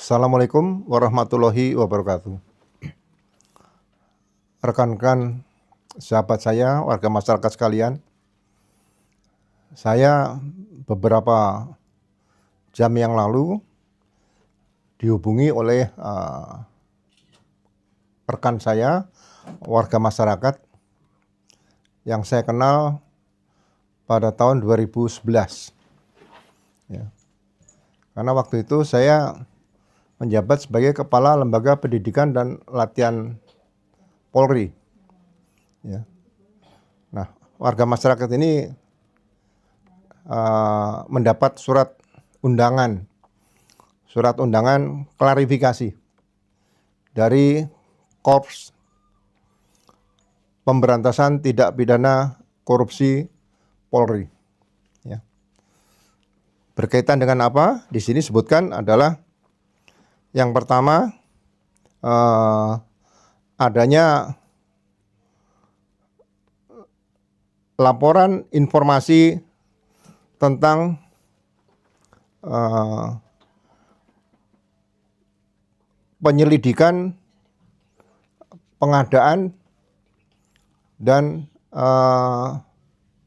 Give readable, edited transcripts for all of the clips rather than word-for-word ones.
Assalamualaikum warahmatullahi wabarakatuh. Rekan-rekan, sahabat saya, warga masyarakat sekalian, saya beberapa jam yang lalu dihubungi oleh rekan saya, warga masyarakat yang saya kenal pada tahun 2011. Ya. Karena waktu itu saya menjabat sebagai Kepala Lembaga Pendidikan dan Latihan Polri. Ya. Nah, warga masyarakat ini mendapat surat undangan klarifikasi dari Korps Pemberantasan Tindak Pidana Korupsi Polri. Ya. Berkaitan dengan apa? Di sini sebutkan adalah yang pertama, adanya laporan informasi tentang penyelidikan pengadaan dan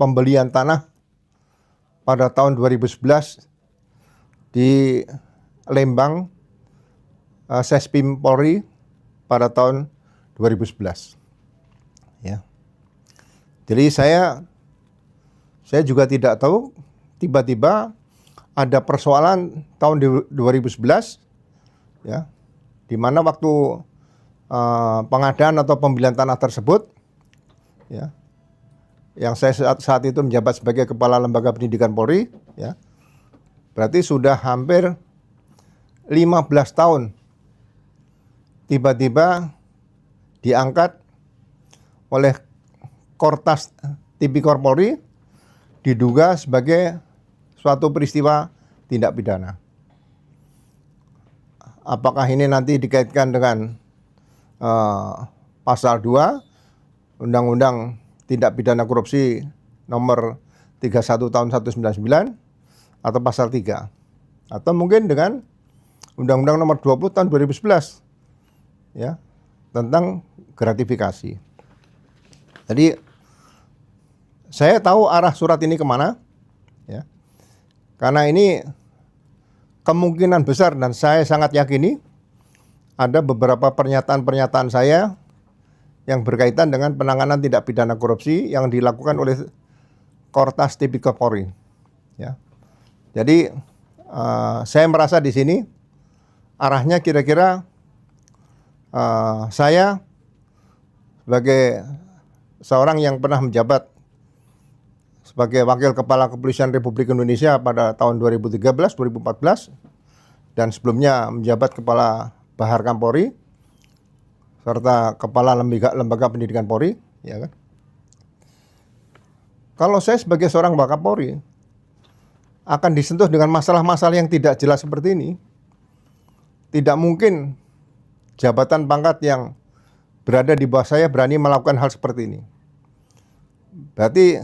pembelian tanah pada tahun 2011 di Lembang, Sespim Polri pada tahun 2011. Ya. Jadi saya juga tidak tahu, tiba-tiba ada persoalan tahun 2011, ya, di mana waktu pengadaan atau pembelian tanah tersebut, ya, yang saya saat itu menjabat sebagai Kepala Lembaga Pendidikan Polri, ya, berarti sudah hampir 15 tahun. Tiba-tiba diangkat oleh Kortas Tipikor Polri diduga sebagai suatu peristiwa tindak pidana. Apakah ini nanti dikaitkan dengan pasal 2 Undang-Undang Tindak Pidana Korupsi nomor 31 tahun 1999 atau pasal 3, atau mungkin dengan Undang-Undang nomor 20 tahun 2011, ya, tentang gratifikasi. Jadi saya tahu arah surat ini kemana, ya, karena ini kemungkinan besar dan saya sangat yakini ada beberapa pernyataan-pernyataan saya yang berkaitan dengan penanganan tindak pidana korupsi yang dilakukan oleh Kortas Tipikor Polri. Ya. Jadi saya merasa di sini arahnya kira-kira saya sebagai seorang yang pernah menjabat sebagai Wakil Kepala Kepolisian Republik Indonesia pada tahun 2013-2014 dan sebelumnya menjabat Kepala Baharkam Polri serta Kepala Lembaga Pendidikan Polri, ya kan? Kalau saya sebagai seorang Wakapolri akan disentuh dengan masalah-masalah yang tidak jelas seperti ini, tidak mungkin jabatan pangkat yang berada di bawah saya berani melakukan hal seperti ini. Berarti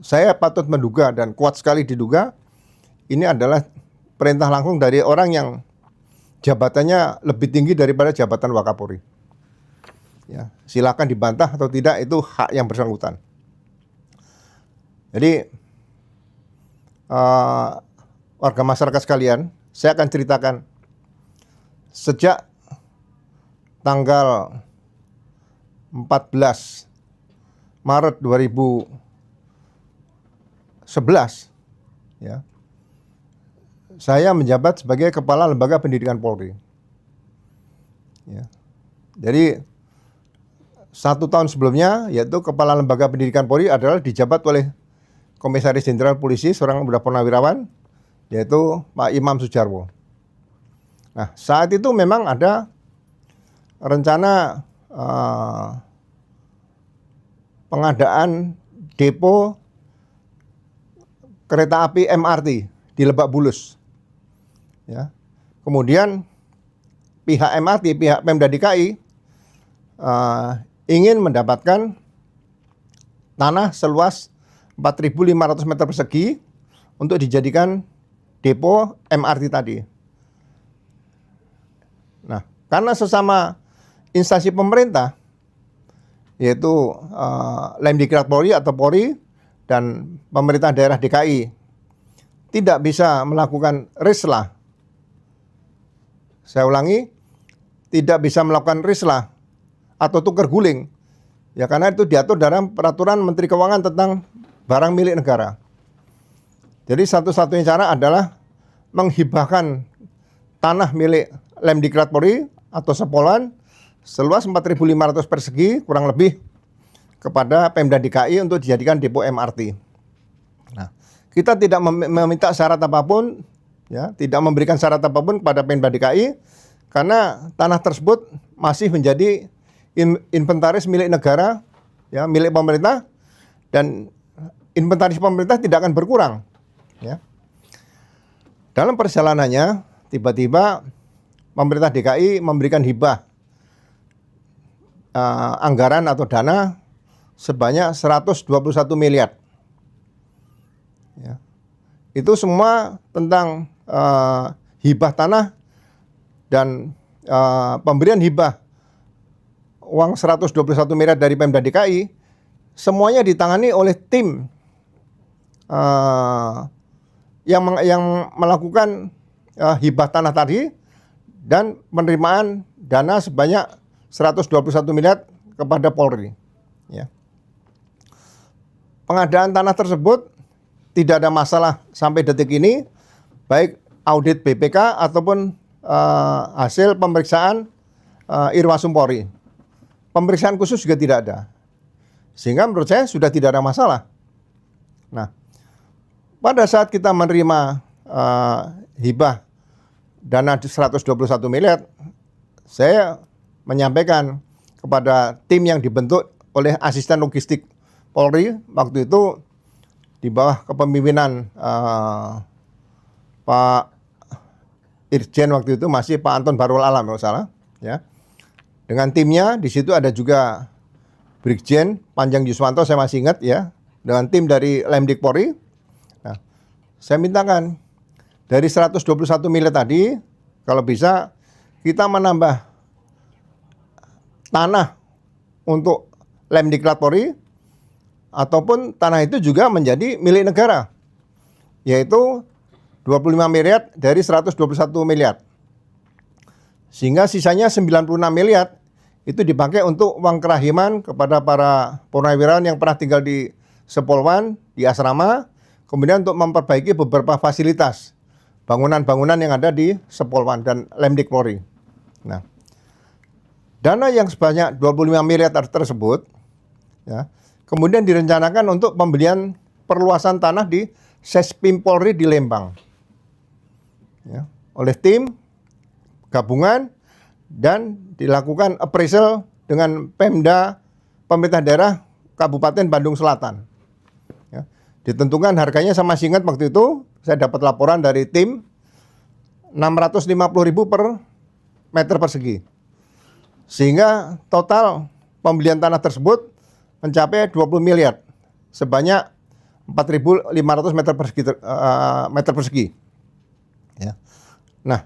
saya patut menduga dan kuat sekali diduga ini adalah perintah langsung dari orang yang jabatannya lebih tinggi daripada jabatan Wakapolri. Ya, silakan dibantah atau tidak, itu hak yang bersangkutan. Jadi warga masyarakat sekalian, saya akan ceritakan sejak tanggal 14 Maret 2011, ya, saya menjabat sebagai Kepala Lembaga Pendidikan Polri. Ya. Jadi 1 tahun sebelumnya, yaitu Kepala Lembaga Pendidikan Polri adalah dijabat oleh Komisaris Jenderal Polisi, seorang udah purnawirawan, yaitu Pak Imam Sujarwo. Nah, saat itu memang ada rencana pengadaan depo kereta api MRT di Lebak Bulus. Ya. Kemudian pihak MRT, pihak Pemda DKI ingin mendapatkan tanah seluas 4.500 meter persegi untuk dijadikan depo MRT tadi. Karena sesama instansi pemerintah, yaitu Lemdiklat Polri atau Polri dan pemerintah daerah DKI, tidak bisa melakukan rislah. Saya ulangi, tidak bisa melakukan rislah atau tukar guling. Ya, karena itu diatur dalam peraturan Menteri Keuangan tentang barang milik negara. Jadi satu-satunya cara adalah menghibahkan tanah milik Lemdiklat Polri atau Sepolwan seluas 4.500 persegi kurang lebih kepada Pemda DKI untuk dijadikan depo MRT. Nah, kita tidak meminta syarat apapun, ya, tidak memberikan syarat apapun kepada Pemda DKI karena tanah tersebut masih menjadi inventaris milik negara, ya, milik pemerintah, dan inventaris pemerintah tidak akan berkurang. Ya. Dalam perjalanannya, tiba-tiba pemerintah DKI memberikan hibah anggaran atau dana sebanyak 121 miliar. Ya. Itu semua tentang hibah tanah dan pemberian hibah uang 121 miliar dari Pemda DKI, semuanya ditangani oleh tim yang melakukan hibah tanah tadi dan penerimaan dana sebanyak 121 miliar kepada Polri. Ya. Pengadaan tanah tersebut tidak ada masalah sampai detik ini, baik audit BPK ataupun hasil pemeriksaan Irwasum Polri. Pemeriksaan khusus juga tidak ada. Sehingga menurut saya sudah tidak ada masalah. Nah, pada saat kita menerima hibah dana 121 miliar, saya menyampaikan kepada tim yang dibentuk oleh asisten logistik Polri waktu itu di bawah kepemimpinan Pak Irjen waktu itu masih Pak Anton Barul Alam kalau salah, ya. Dengan timnya di situ ada juga Brigjen Panjang Yuswanto, saya masih ingat, ya, dengan tim dari Lemdik Polri. Nah, saya mintakan dari 121 miliar tadi, kalau bisa kita menambah tanah untuk Lemdiklat Polri, ataupun tanah itu juga menjadi milik negara, yaitu 25 miliar dari 121 miliar. Sehingga sisanya 96 miliar itu dipakai untuk uang kerahiman kepada para purnawirawan yang pernah tinggal di Sepolwan, di asrama, kemudian untuk memperbaiki beberapa fasilitas bangunan-bangunan yang ada di Sepolwan dan Lemdik Polri. Nah, dana yang sebanyak 25 miliar tersebut, ya, kemudian direncanakan untuk pembelian perluasan tanah di Sespim Polri di Lembang, ya, oleh tim gabungan dan dilakukan appraisal dengan Pemda pemerintah daerah Kabupaten Bandung Selatan. Ya, ditentukan harganya, saya masih ingat waktu itu saya dapat laporan dari tim 650.000 per meter persegi. Sehingga total pembelian tanah tersebut mencapai 20 miliar sebanyak 4.500 meter persegi. Ya. Nah,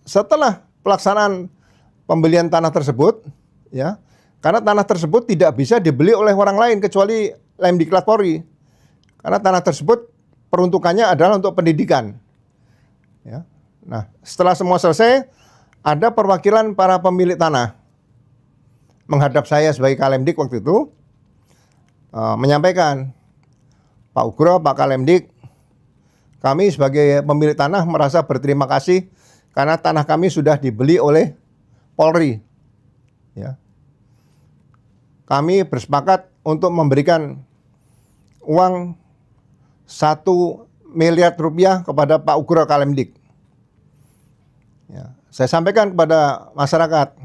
setelah pelaksanaan pembelian tanah tersebut, ya, karena tanah tersebut tidak bisa dibeli oleh orang lain kecuali Lemdiklat Polri, karena tanah tersebut peruntukannya adalah untuk pendidikan. Ya. Nah, setelah semua selesai, ada perwakilan para pemilik tanah menghadap saya sebagai Kalemdik waktu itu, menyampaikan, Pak Ugro, Pak Kalemdik, kami sebagai pemilik tanah merasa berterima kasih karena tanah kami sudah dibeli oleh Polri. Ya. Kami bersepakat untuk memberikan uang 1 miliar rupiah kepada Pak Ugro Kalemdik. Ya. Saya sampaikan kepada masyarakat,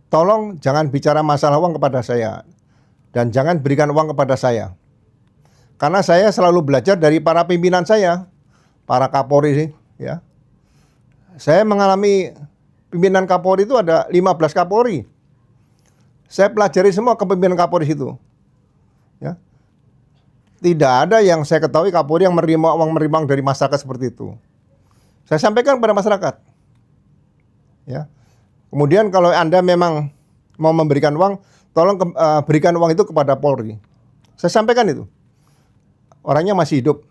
tolong jangan bicara masalah uang kepada saya dan jangan berikan uang kepada saya. Karena saya selalu belajar dari para pimpinan saya, para Kapolri, ya. Saya mengalami pimpinan Kapolri itu ada 15 Kapolri. Saya pelajari semua kepemimpinan Kapolri itu. Ya. Tidak ada yang saya ketahui Kapolri yang menerima uang dari masyarakat seperti itu. Saya sampaikan kepada masyarakat. Ya. Kemudian kalau Anda memang mau memberikan uang, tolong berikan uang itu kepada Polri. Saya sampaikan itu. Orangnya masih hidup.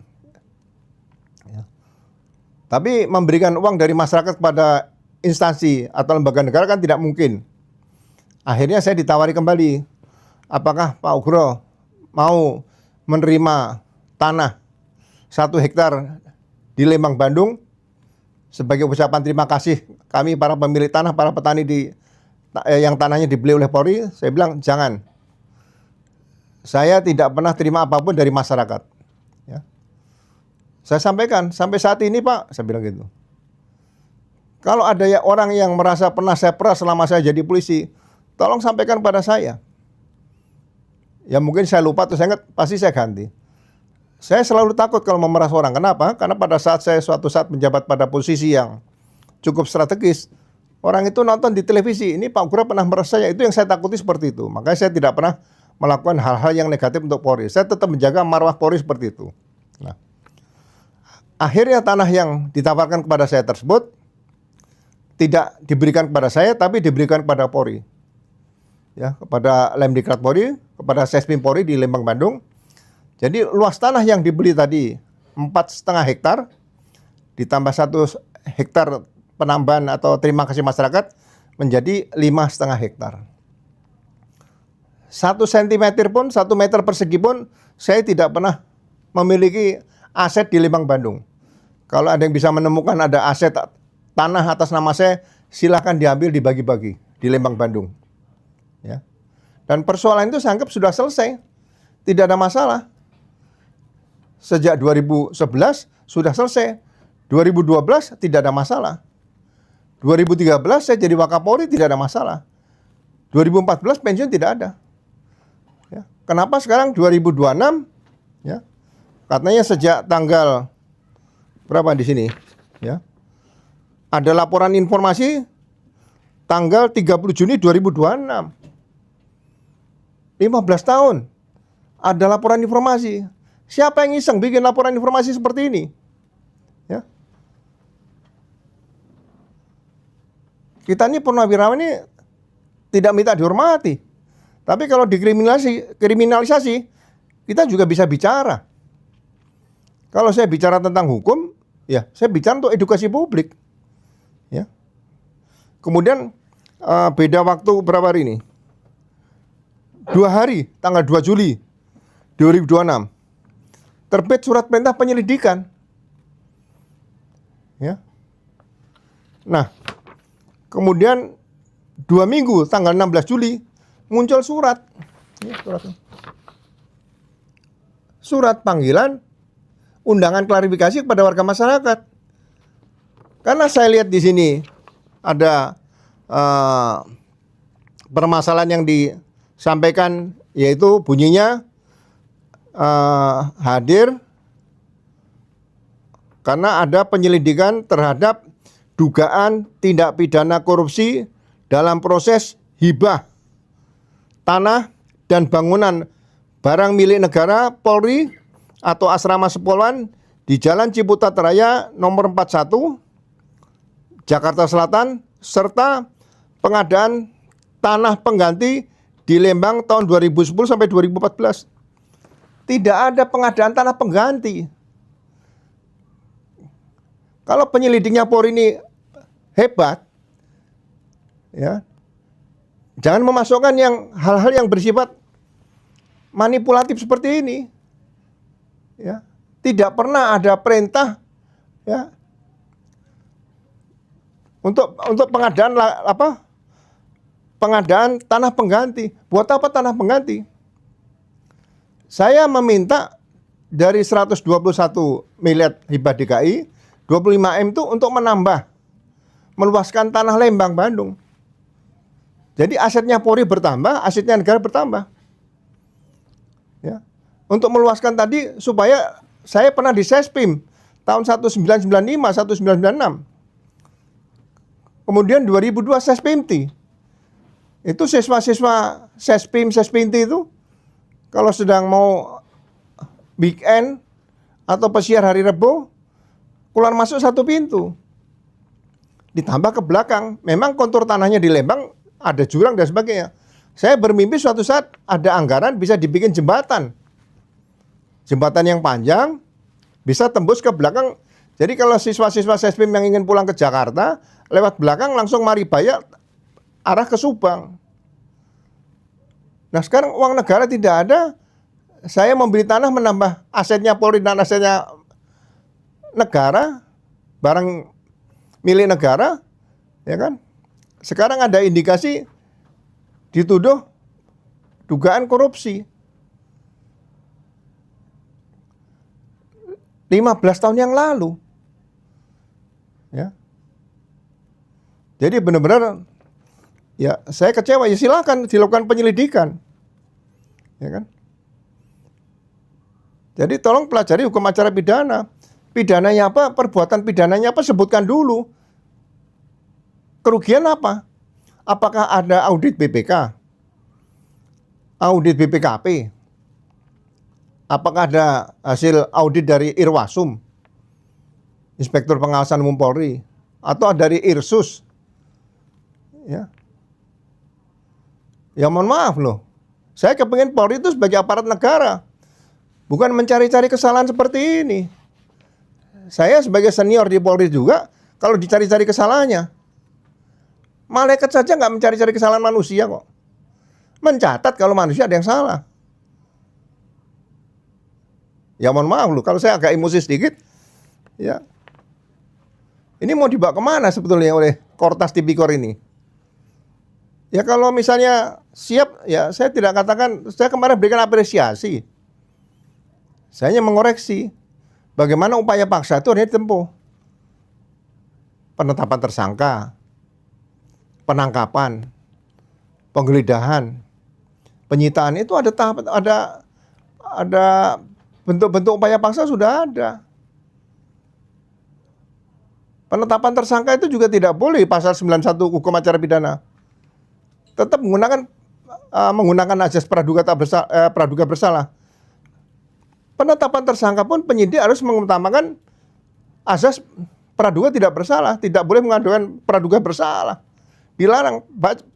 Ya. Tapi memberikan uang dari masyarakat kepada instansi atau lembaga negara kan tidak mungkin. Akhirnya saya ditawari kembali, apakah Pak Ugro mau menerima tanah 1 hektar di Lembang, Bandung sebagai ucapan terima kasih kami para pemilik tanah, para petani yang tanahnya dibeli oleh Polri. Saya bilang jangan. Saya tidak pernah terima apapun dari masyarakat. Ya. Saya sampaikan sampai saat ini Pak, saya bilang gitu. Kalau ada orang yang merasa pernah saya peras selama saya jadi polisi, tolong sampaikan pada saya. Ya mungkin saya lupa atau saya ingat, pasti saya ganti. Saya selalu takut kalau memeras orang. Kenapa? Karena pada saat saya suatu saat menjabat pada posisi yang cukup strategis, orang itu nonton di televisi, ini Pak Ugro pernah memeras saya. Itu yang saya takuti seperti itu. Makanya saya tidak pernah melakukan hal-hal yang negatif untuk Polri. Saya tetap menjaga marwah Polri seperti itu. Nah, akhirnya tanah yang ditawarkan kepada saya tersebut tidak diberikan kepada saya, tapi diberikan kepada Polri. Ya, kepada Lemdiklat Polri, kepada Sespim Polri di Lembang, Bandung. Jadi luas tanah yang dibeli tadi 4,5 hektar ditambah 1 hektar penambahan atau terima kasih masyarakat menjadi 5,5 hektar. 1 sentimeter pun, 1 meter persegi pun saya tidak pernah memiliki aset di Lembang, Bandung. Kalau ada yang bisa menemukan ada aset tanah atas nama saya, silakan diambil, dibagi-bagi di Lembang, Bandung. Ya. Dan persoalan itu saya anggap sudah selesai, tidak ada masalah. Sejak 2011 sudah selesai, 2012 tidak ada masalah, 2013 saya jadi Wakapolri tidak ada masalah, 2014 pensiun tidak ada. Ya. Kenapa sekarang 2026? Ya. Katanya sejak tanggal berapa di sini? Ya. Ada laporan informasi tanggal 30 Juni 2026. 15 tahun ada laporan informasi. Siapa yang iseng bikin laporan informasi seperti ini? Ya. Kita ini purnawirawan ini tidak minta dihormati. Tapi kalau dikriminalisasi, kita juga bisa bicara. Kalau saya bicara tentang hukum, ya saya bicara untuk edukasi publik. Ya. Kemudian beda waktu berapa hari ini? 2 hari, tanggal 2 Juli 2026. Terbit surat perintah penyelidikan. Ya. Nah, kemudian 2 minggu, tanggal 16 Juli, muncul surat. Ya, surat panggilan, undangan klarifikasi kepada warga masyarakat. Karena saya lihat di sini ada permasalahan yang disampaikan, yaitu bunyinya hadir karena ada penyelidikan terhadap dugaan tindak pidana korupsi dalam proses hibah tanah dan bangunan barang milik negara Polri atau Asrama Sepolwan di Jalan Ciputat Raya nomor 41 Jakarta Selatan, serta pengadaan tanah pengganti di Lembang tahun 2010 sampai 2014. Tidak ada pengadaan tanah pengganti. Kalau penyelidiknya Polri ini hebat, ya, jangan memasukkan hal-hal yang bersifat manipulatif seperti ini. Ya, tidak pernah ada perintah, ya, untuk pengadaan pengadaan tanah pengganti. Buat apa tanah pengganti? Saya meminta dari 121 miliar hibah DKI, 25 M itu untuk meluaskan tanah Lembang, Bandung. Jadi asetnya Polri bertambah, asetnya negara bertambah. Ya. Untuk meluaskan tadi supaya saya pernah di Sespim tahun 1995, 1996. Kemudian 2002 Sespimti. Itu siswa-siswa Sespimti itu kalau sedang mau weekend atau pesiar hari Rebo, keluar masuk satu pintu. ditambah ke belakang. Memang kontur tanahnya di Lembang ada jurang dan sebagainya. Saya bermimpi suatu saat ada anggaran bisa dibikin jembatan. Jembatan yang panjang bisa tembus ke belakang. Jadi kalau siswa-siswa SESPIM yang ingin pulang ke Jakarta, lewat belakang langsung Maribaya arah ke Subang. Nah sekarang uang negara tidak ada, saya membeli tanah menambah asetnya Polri dan asetnya negara, barang milik negara, ya kan? Sekarang ada indikasi dituduh dugaan korupsi. 15 tahun yang lalu. Ya. Jadi benar-benar ya saya kecewa, ya silakan dilakukan penyelidikan. Ya kan? Jadi tolong pelajari hukum acara pidana. Pidananya apa? Perbuatan pidananya apa? Sebutkan dulu. Kerugian apa? Apakah ada audit BPK? Audit BPKP? Apakah ada hasil audit dari Irwasum? Inspektur Pengawasan Umum Polri? Atau dari Irsus? Ya. Ya mohon maaf loh. Saya kepingin Polri itu sebagai aparat negara. Bukan mencari-cari kesalahan seperti ini. Saya sebagai senior di Polri juga, kalau dicari-cari kesalahannya, malaikat saja nggak mencari-cari kesalahan manusia kok. Mencatat kalau manusia ada yang salah. Ya mohon maaf loh, kalau saya agak emosi sedikit, ya. Ini mau dibawa kemana sebetulnya oleh Kortas Tipikor ini? Ya kalau misalnya siap, ya saya tidak katakan, saya kemarin berikan apresiasi. Saya hanya mengoreksi bagaimana upaya paksa itu harus ditempuh. Penetapan tersangka, penangkapan, penggeledahan, penyitaan itu ada tahap, ada bentuk-bentuk upaya paksa sudah ada. Penetapan tersangka itu juga tidak boleh pasal 91 hukum acara pidana. Tetap menggunakan azas praduga bersalah. Penetapan tersangka pun penyidik harus mengutamakan azas praduga tidak bersalah, tidak boleh mengadukan praduga bersalah. Dilarang.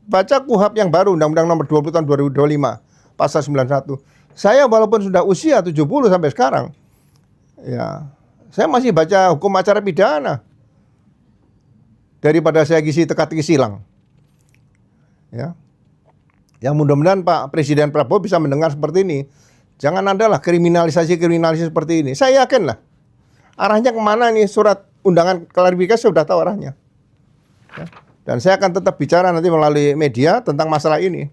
Baca KUHP yang baru, Undang-Undang Nomor 20 Tahun 2025, pasal 91. Saya walaupun sudah usia 70 sampai sekarang, ya, saya masih baca hukum acara pidana daripada saya ngisi teka-teki silang. Ya. Yang mudah-mudahan Pak Presiden Prabowo bisa mendengar seperti ini. Jangan adalah kriminalisasi seperti ini. Saya yakin lah arahnya kemana nih, surat undangan klarifikasi sudah tahu arahnya. Ya. Dan saya akan tetap bicara nanti melalui media tentang masalah ini.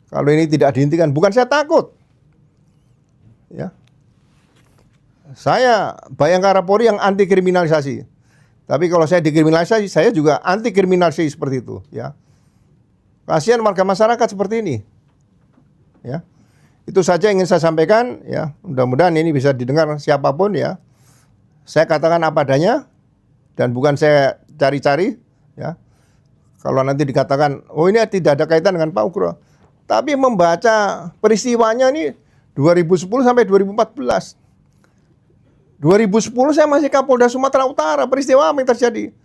Kalau ini tidak dihentikan, bukan saya takut. Ya. Saya Bayangkara Polri yang anti kriminalisasi. Tapi kalau saya dikriminalisasi, saya juga anti kriminalisasi seperti itu. Ya. Kasihan warga masyarakat seperti ini. Ya. Itu saja yang ingin saya sampaikan. Ya. Mudah-mudahan ini bisa didengar siapapun ya. Saya katakan apa adanya dan bukan saya cari-cari. Ya. Kalau nanti dikatakan, oh ini tidak ada kaitan dengan Pak Ugro. Tapi membaca peristiwanya ini 2010 sampai 2014. 2010 saya masih Kapolda Sumatera Utara, peristiwa apa yang terjadi?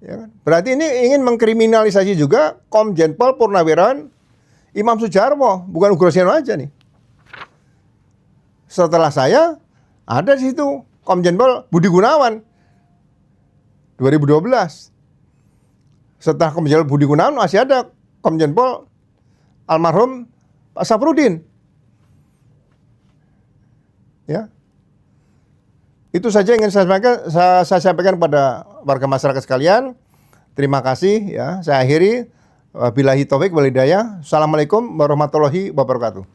Ya kan? Berarti ini ingin mengkriminalisasi juga Komjen Pol Purnawirawan Imam Sudjarwo, bukan Ugroseno aja nih. Setelah saya ada di situ Komjen Pol Budi Gunawan 2012. Setelah Komjen Pol Budi Gunawan masih ada Komjen Pol almarhum Pak Safrudin. Ya. Itu saja yang ingin saya sampaikan kepada warga masyarakat sekalian. Terima kasih ya. Saya akhiri. Wabillahi taufik wal hidayah. Assalamualaikum warahmatullahi wabarakatuh.